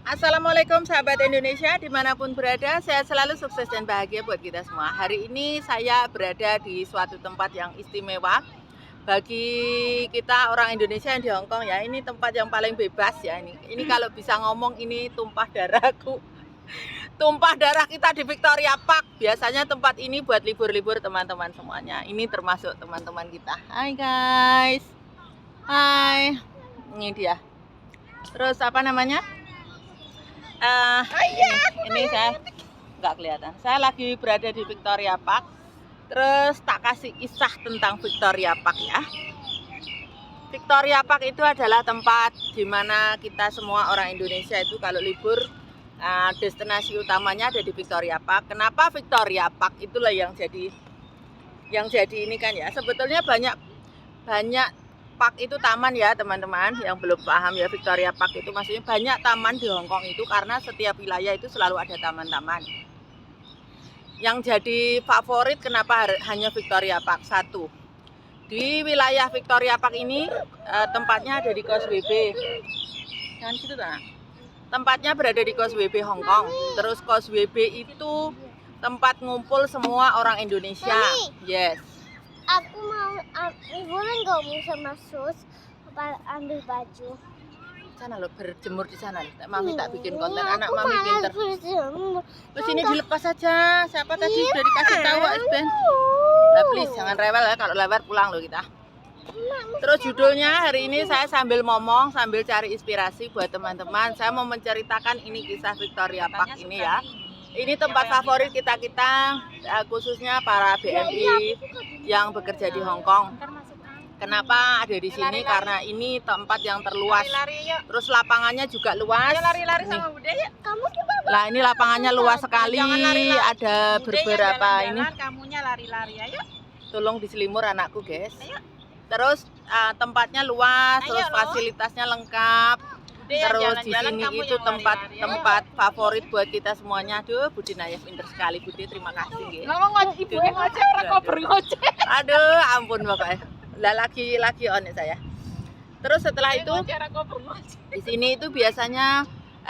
Assalamualaikum sahabat Indonesia dimanapun berada, sehat selalu, sukses dan bahagia buat kita semua. Hari ini saya berada di suatu tempat yang istimewa bagi kita orang Indonesia yang di Hong Kong ya. Ini tempat yang paling bebas ya. Ini kalau bisa ngomong ini tumpah darahku. Tumpah darah kita di Victoria Park. Biasanya tempat ini buat libur-libur teman-teman semuanya. Ini termasuk teman-teman kita. Hai guys. Hai. Ini dia. Terus apa namanya? Ini saya nggak kelihatan. Saya lagi berada di Victoria Park. Terus tak kasih kisah tentang Victoria Park ya. Victoria Park itu adalah tempat di mana kita semua orang Indonesia itu kalau libur destinasi utamanya ada di Victoria Park. Kenapa Victoria Park? Itulah yang jadi ini kan ya. Sebetulnya banyak park itu taman ya teman-teman, yang belum paham ya. Victoria Park itu maksudnya banyak taman di Hong Kong itu karena setiap wilayah itu selalu ada taman-taman. Yang jadi favorit kenapa hanya Victoria Park? Satu, di wilayah Victoria Park ini tempatnya ada di Causeway Bay. Jangan gitu kan? Tempatnya berada di Causeway Bay Hong Kong. Terus Causeway Bay itu tempat ngumpul semua orang Indonesia. Mami. Yes. Aku mau boleh nggak mau sama sus ambil baju? Sana lo berjemur di sana. Mami tak bikin konten anak mami pinter. Berjemur. Terus ini dilepas saja. Siapa tadi udah dikasih tahu Ben? Nah, please jangan rewel ya, kalau lewat pulang lo kita. Terus judulnya hari ini saya sambil ngomong sambil cari inspirasi buat teman-teman. Saya mau menceritakan ini kisah Victoria Park ini ya. Ini tempat favorit kita khususnya para BMI yang bekerja di Hong Kong. Kenapa ada di sini? Karena ini tempat yang terluas. Terus lapangannya juga luas. Lari-lari sama Bude ya. Kamu juga Lah ini lapangannya luas sekali. Jangan lari-lari. Ada beberapa ini. Kamunya lari-lari ayo. Tolong diselimur anakku guys. Ayo. Terus tempatnya luas, Ayo, terus loh. fasilitasnya lengkap. Bude yang Terus di jalan-jalan, sini kamu itu yang tempat lari-lari, ayo. tempat favorit buat kita semuanya. Aduh, Budi Naya pinter sekali Budi, terima kasih nggih. Ngomong ibu ngoceh orang kober ngoceh. Aduh, ampun pokoknya. Lah lagi on ya saya. Terus setelah itu Cara kober ngoceh. di sini itu biasanya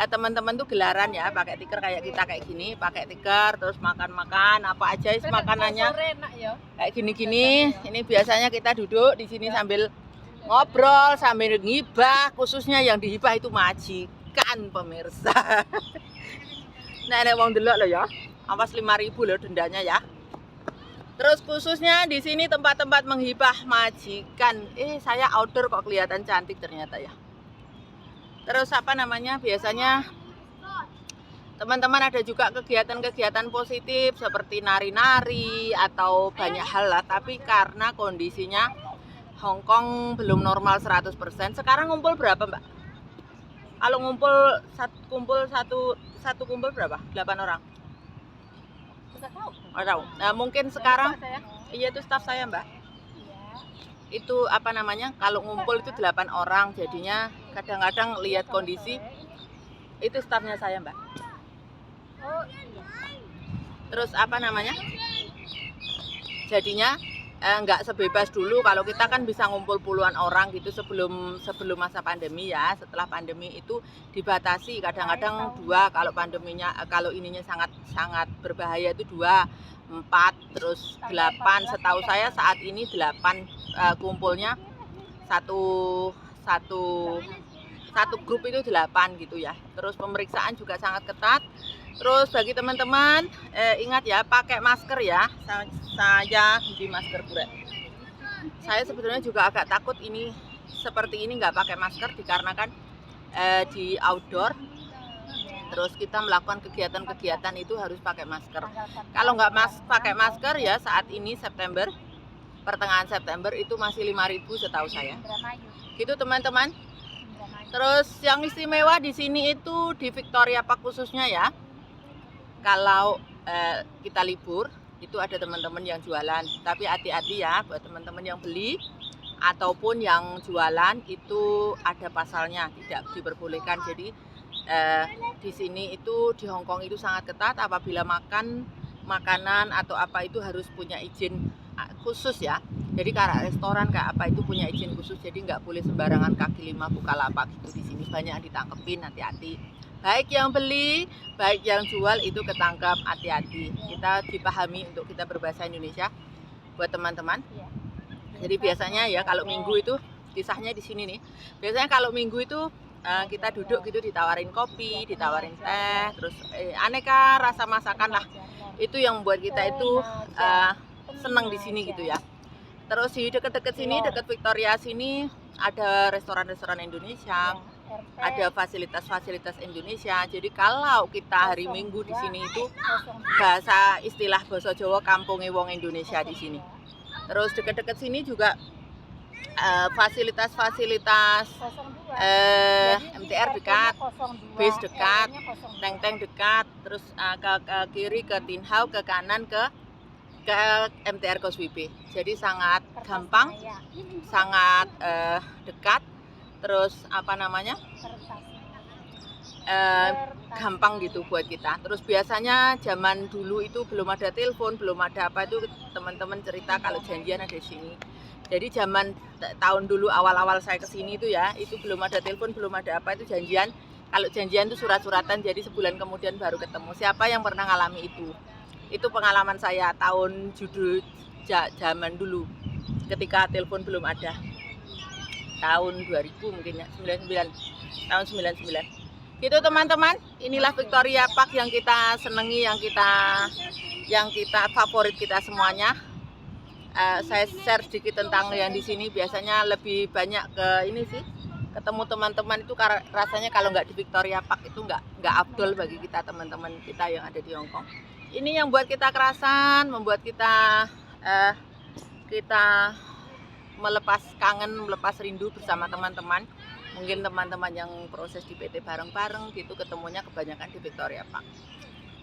teman-teman tuh gelaran ya, pakai tikar kayak kita kayak gini, pakai tikar terus makan-makan apa aja makanannya Sore enak ya. kayak gini-gini. Ini biasanya kita duduk di sini sambil ngobrol, sambil ngibah, khususnya yang dihibah itu majikan pemirsa. Nah, ada wong delok loh ya. Awas 5.000 loh dendanya ya. Terus khususnya di sini tempat-tempat menghibah majikan. Saya outdoor kok kelihatan cantik ternyata ya. Terus apa namanya? Biasanya teman-teman ada juga kegiatan-kegiatan positif seperti nari-nari atau banyak hal lah. Tapi karena kondisinya Hong Kong belum normal 100%. Sekarang ngumpul berapa, Mbak? Kalau satu kumpul berapa? 8 orang. Enggak tahu. Nggak tahu. Nah, mungkin sekarang Saya. iya itu staff saya, Mbak. Iya. Itu apa namanya? Kalau ngumpul itu 8 orang. Jadinya kadang-kadang lihat kondisi itu staffnya saya, Mbak. Oh, iya. Terus apa namanya? Jadinya nggak sebebas dulu. Kalau kita kan bisa ngumpul puluhan orang gitu sebelum masa pandemi ya. Setelah pandemi itu dibatasi kadang-kadang 2. Kalau pandeminya kalau ininya sangat berbahaya itu 2, 4, terus 8. Setahu saya saat ini 8 kumpulnya satu grup itu 8 gitu ya. Terus pemeriksaan juga sangat ketat. Terus bagi teman-teman ingat ya, pakai masker ya. Saya di masker pura. Saya sebetulnya juga agak takut ini seperti ini nggak pakai masker dikarenakan di outdoor. Terus kita melakukan kegiatan-kegiatan itu harus pakai masker. Kalau nggak pakai masker ya saat ini pertengahan September itu masih 5.000 setahu saya. Gitu teman-teman. Terus yang istimewa di sini itu di Victoria Park khususnya ya. Kalau kita libur itu ada teman-teman yang jualan, tapi hati-hati ya buat teman-teman yang beli ataupun yang jualan itu ada pasalnya, tidak diperbolehkan. Jadi di sini itu di Hong Kong itu sangat ketat, apabila makanan atau apa itu harus punya izin khusus ya. Jadi kayak restoran kayak apa itu punya izin khusus, jadi nggak boleh sembarangan kaki lima buka lapak gitu. Di sini banyak yang ditangkepin, hati-hati. baik yang beli, baik yang jual itu ketangkap, hati-hati. Kita dipahami untuk kita berbahasa Indonesia buat teman-teman. Iya. Jadi biasanya ya kalau minggu itu kisahnya di sini nih. Biasanya kalau minggu itu kita duduk gitu ditawarin kopi, ditawarin teh, terus aneka rasa masakan lah. Itu yang membuat kita itu senang di sini gitu ya. Terus di deket-deket sini, deket Victoria sini ada restoran-restoran Indonesia, ada fasilitas-fasilitas Indonesia. Jadi kalau kita hari Minggu di sini itu istilah bahasa Jawa kampunge wong Indonesia di sini. Terus deket-deket sini juga fasilitas-fasilitas MTR dekat, bis dekat, tank-tank dekat, terus ke kiri ke Tinhau, ke kanan ke MTR Koswipe. Jadi sangat gampang, sangat dekat, terus apa namanya gampang gitu buat kita. Terus biasanya zaman dulu itu belum ada telepon, belum ada apa itu teman-teman cerita kalau janjian ada di sini. Jadi zaman tahun dulu awal-awal saya kesini itu ya, itu belum ada telepon, belum ada apa itu janjian. Kalau janjian itu surat-suratan, jadi sebulan kemudian baru ketemu. Siapa yang pernah ngalami itu? Itu pengalaman saya tahun judul zaman dulu ketika telepon belum ada. Tahun 2000 mungkin ya, 99. Tahun 99. Gitu teman-teman, inilah Victoria Park yang kita senangi, yang kita favorit kita semuanya. Saya share sedikit tentang yang di sini. Biasanya lebih banyak ke ini sih, ketemu teman-teman itu rasanya kalau nggak di Victoria Park itu nggak afdol bagi kita teman-teman kita yang ada di Hong Kong. Ini yang buat kita kerasan, membuat kita melepas kangen, melepas rindu bersama teman-teman. Mungkin teman-teman yang proses di PT bareng-bareng gitu ketemunya kebanyakan di Victoria Park.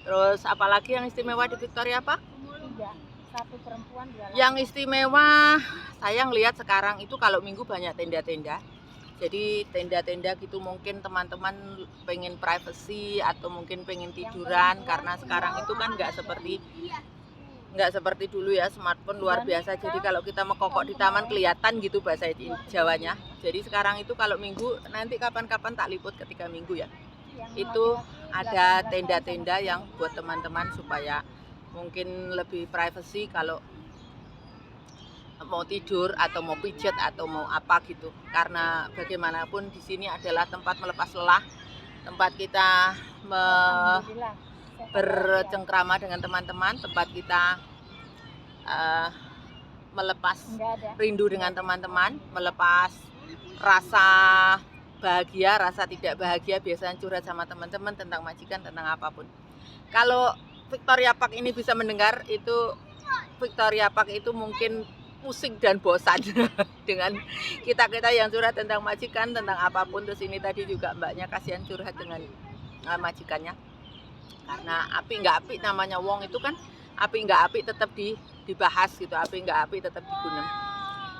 Terus apalagi yang istimewa di Victoria Park? Satu perempuan, dua laki. Yang istimewa saya ngelihat sekarang itu kalau minggu banyak tenda-tenda. Jadi tenda-tenda gitu mungkin teman-teman pengen privacy atau mungkin pengen tiduran karena sekarang itu kan nggak seperti dulu ya, smartphone luar biasa. Jadi kalau kita mekokok di taman kelihatan gitu bahasa Jawanya. Jadi sekarang itu kalau minggu nanti kapan-kapan tak liput ketika minggu ya. Itu ada tenda-tenda yang buat teman-teman supaya mungkin lebih privacy kalau mau tidur atau mau pijet atau mau apa gitu. Karena bagaimanapun di sini adalah tempat melepas lelah, tempat kita bercengkrama dengan teman-teman, tempat kita melepas rindu dengan teman-teman, melepas rasa bahagia, rasa tidak bahagia, biasanya curhat sama teman-teman tentang majikan, tentang apapun. Kalau Victoria Park ini bisa mendengar, itu Victoria Park itu mungkin pusing dan bosan dengan kita yang curhat tentang majikan, tentang apapun. Terus ini tadi juga mbaknya kasihan curhat dengan majikannya. Karena api nggak api namanya wong itu kan, api nggak api tetap dibahas gitu, api nggak api tetap digunem.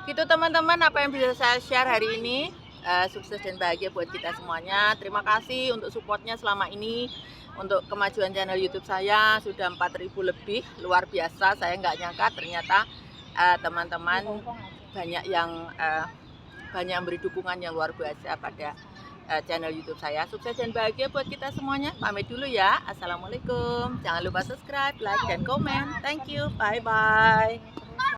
Gitu teman-teman, apa yang bisa saya share hari ini. Sukses dan bahagia buat kita semuanya. Terima kasih untuk supportnya selama ini. Untuk kemajuan channel YouTube saya sudah 4.000 lebih, luar biasa. Saya nggak nyangka ternyata teman-teman banyak yang beri dukungan yang luar biasa pada channel YouTube saya. Sukses dan bahagia buat kita semuanya. Pamit dulu ya. Assalamualaikum. Jangan lupa subscribe, like, dan komen. Thank you. Bye bye.